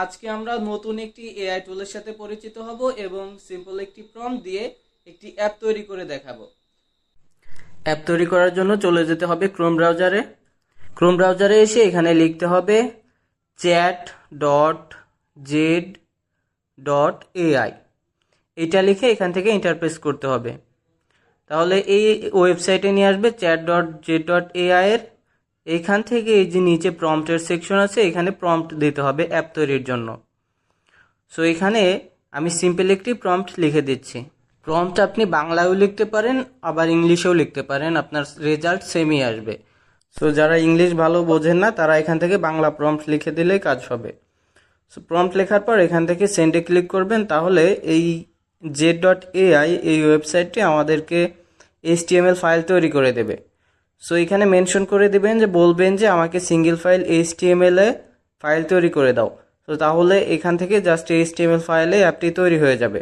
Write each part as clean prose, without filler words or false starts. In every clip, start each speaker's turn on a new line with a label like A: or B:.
A: আজকে আমরা নতুন একটি এআই টুলের সাথে পরিচিত হব এবং সিম্পল একটি প্রম্পট দিয়ে একটি অ্যাপ তৈরি করে দেখাবো। অ্যাপ তৈরি করার জন্য চলে যেতে হবে ক্রোম ব্রাউজারে এসে এখানে লিখতে হবে chat.z.ai। এটা লিখে এখান থেকে ইন্টারপ্রেস করতে হবে। তাহলে এই ওয়েবসাইটে নিয়ে আসবে chat.z.ai এর। এইখান থেকে এই যে নিচে প্রম্পটের সেকশন আছে, এখানে প্রম্পট দিতে হবে অ্যাপ তৈরির জন্য। সো এখানে আমি সিম্পল একটি প্রম্পট লিখে দিচ্ছি। প্রম্পট আপনি বাংলায়ও লিখতে পারেন, আবার ইংলিশেও লিখতে পারেন, আপনার রেজাল্ট সেমই আসবে। সো যারা ইংলিশ ভালো বোঝেন না তারা এখান থেকে বাংলা প্রম্পট লিখে দিলেই কাজ হবে। সো প্রম্পট লেখার পর এখান থেকে সেন্ডে ক্লিক করবেন। তাহলে এই z.ai এই ওয়েবসাইটটি আমাদেরকে HTML ফাইল তৈরি করে দেবে। সো এখানে মেনশন করে দেবেন যে বলবেন যে আমাকে সিঙ্গেল ফাইল HTML এ ফাইল তৈরি করে দাও। তো তাহলে এখান থেকে জাস্ট HTML ফাইলে অ্যাপটি তৈরি হয়ে যাবে।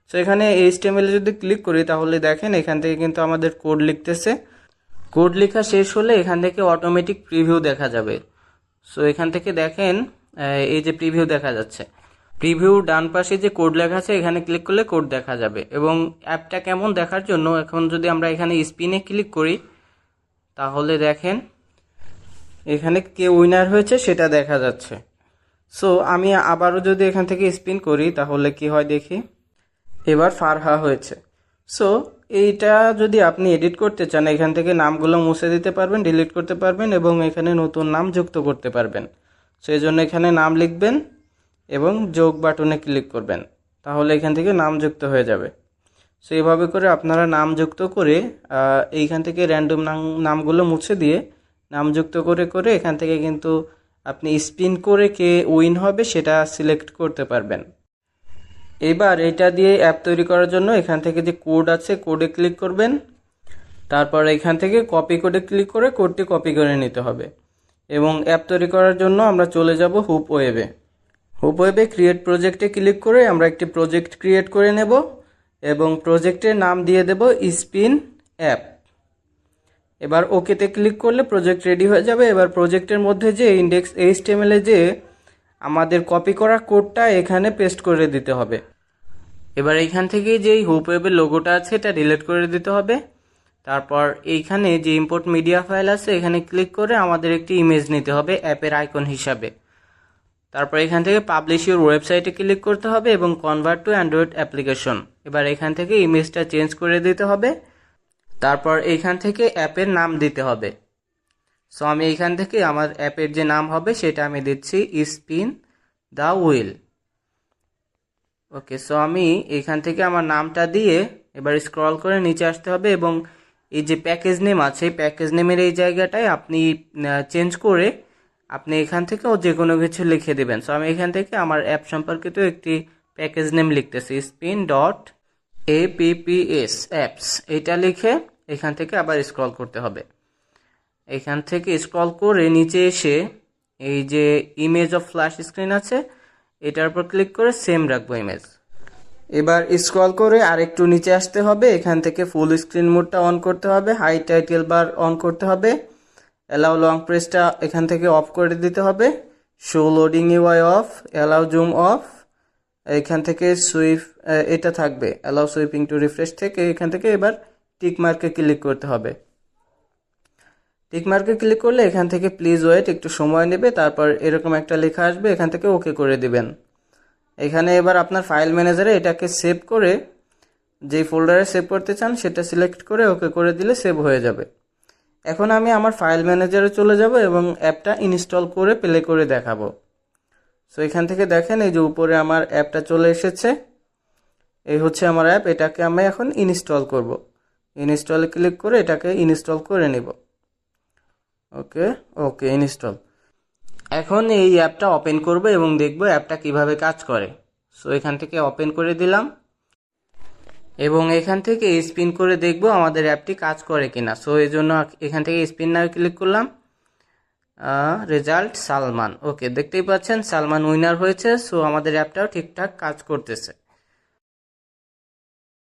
A: সো এখানে HTML এ যদি ক্লিক করি তাহলে দেখেন এখান থেকে কিন্তু আমাদের কোড লিখতেছে। কোড লেখা শেষ হলে এখান থেকে অটোমেটিক প্রিভিউ দেখা যাবে। সো এখান থেকে দেখেন এই যে প্রিভিউ দেখা যাচ্ছে। প্রিভিউ ডান পাশে যে কোড লেখা আছে এখানে ক্লিক করলে কোড দেখা যাবে। এবং অ্যাপটা কেমন দেখার জন্য এখন যদি আমরা এখানে স্পিনে ক্লিক করি তাহলে দেখেন এখানে কে উইনার হয়েছে সেটা দেখা যাচ্ছে। সো আমি আবারও যদি এখান থেকে স্পিন করি তাহলে কি হয় দেখি। এবার ফারহা হয়েছে। সো এইটা যদি আপনি এডিট করতে চান এখান থেকে নামগুলো মুছে দিতে পারবেন, ডিলিট করতে পারবেন এবং এখানে নতুন নাম যুক্ত করতে পারবেন। সো এই জন্য এখানে নাম লিখবেন এবং যোগ বাটনে ক্লিক করবেন, তাহলে এখান থেকে নাম যুক্ত হয়ে যাবে। সো এইভাবে করে আপনারা নাম যুক্ত করে এইখান থেকে র্যান্ডম নামগুলো মুছে দিয়ে নাম যুক্ত করে করে এখান থেকে কিন্তু আপনি স্পিন করে কে উইন হবে সেটা সিলেক্ট করতে পারবেন। এবার এটা দিয়ে অ্যাপ তৈরি করার জন্য এখান থেকে যে কোড আছে কোডে ক্লিক করবেন, তারপর এখান থেকে কপি কোডে ক্লিক করে কোডটি কপি করে নিতে হবে। এবং অ্যাপ তৈরি করার জন্য আমরা চলে যাব হুপ ওয়েবে ক্রিয়েট প্রজেক্টে ক্লিক করে আমরা একটি প্রজেক্ট ক্রিয়েট করে নেব এবং প্রজেক্টের নাম দিয়ে দেব স্পিন অ্যাপ। এবার ওকেতে ক্লিক করলে প্রজেক্ট রেডি হয়ে যাবে। এবার প্রজেক্টের মধ্যে যে ইন্ডেক্স HTML এ যে আমাদের কপি করা কোডটা এখানে পেস্ট করে দিতে হবে। এবার এইখান থেকে যে হুপ ওয়েবের লোগোটা আছে এটা ডিলিট করে দিতে হবে। তারপর এইখানে যে ইম্পোর্ট মিডিয়া ফাইল আছে এখানে ক্লিক করে আমাদের একটি ইমেজ নিতে হবে অ্যাপের আইকন হিসাবে। তারপর এখান থেকে পাবলিশ ইউর ওয়েবসাইটে ক্লিক করতে হবে এবং কনভার্ট টু অ্যান্ড্রয়েড অ্যাপ্লিকেশন। এবার এখান থেকে ইমেজটা চেঞ্জ করে দিতে হবে। তারপর এইখান থেকে অ্যাপের নাম দিতে হবে। সো আমি এইখান থেকে আমার অ্যাপের যে নাম হবে সেটা আমি দিচ্ছি spin the wheel. Okay, so আমি এইখান থেকে আমার নামটা দিয়ে এবার স্ক্রল করে নিচে আসতে হবে এবং এই যে প্যাকেজ নেম আছে প্যাকেজ নেমের এই জায়গাটায় আপনি চেঞ্জ করে আপনি এখান থেকেও যে কোনো কিছু লিখে দেবেন। সো আমি এখান থেকে আমার অ্যাপ সম্পর্কিত একটি প্যাকেজ নেম লিখতেছি spin.apps অ্যাপস। এটা লিখে এখান থেকে আবার স্ক্রল করতে হবে। এখান থেকে স্ক্রল করে নিচে এসে এই যে ইমেজ অফ ফ্ল্যাশ স্ক্রিন আছে এটার উপর ক্লিক করে সেম রাখবো ইমেজ। এবার স্ক্রল করে আরেকটু নিচে আসতে হবে, এখান থেকে ফুল স্ক্রিন মোডটা অন করতে হবে, হাই টাইটেল বার অন করতে হবে, অ্যালাউ লং প্রেসটা এখান থেকে অফ করে দিতে হবে, show loading UI off, allow zoom off, এখান থেকে সুইপ এটা থাকবে, অ্যালাউ সুইপিং টু রিফ্রেশ থেকে এখান থেকে এবার টিক মার্কে ক্লিক করতে হবে। টিক মার্কে ক্লিক করলে এখান থেকে প্লিজ ওয়েট একটু সময় নেবে, তারপর এরকম একটা লেখা আসবে, এখান থেকে ওকে করে দিবেন। এখানে এবার আপনার ফাইল ম্যানেজারে এটাকে সেভ করে যেই ফোল্ডারে সেভ করতে চান সেটা সিলেক্ট করে ওকে করে দিলে সেভ হয়ে যাবে। এখন আমি আমার ফাইল ম্যানেজারে চলে যাব এবং অ্যাপটা ইনস্টল করে প্লে করে দেখাবো। সো এখান থেকে দেখেন এই যে উপরে আমার অ্যাপটা চলে এসেছে। এই হচ্ছে আমার অ্যাপ, এটাকে আমি এখন ইনস্টল করব। ইনস্টলে ক্লিক করে এটাকে ইনস্টল করে নেব। ওকে ইনস্টল। এখন এই অ্যাপটা ওপেন করব এবং দেখব অ্যাপটা কিভাবে কাজ করে। সো এখান থেকে ওপেন করে দিলাম এবং এখান থেকে স্পিন করে দেখব আমাদের অ্যাপটি কাজ করে কিনা। সো এই জন্য এখান থেকে স্পিন নাও ক্লিক করলাম। রেজাল্ট সালমান। ওকে, দেখতেই পাচ্ছেন সালমান উইনার হয়েছে। সো আমাদের অ্যাপটাও ঠিকঠাক কাজ করতেছে।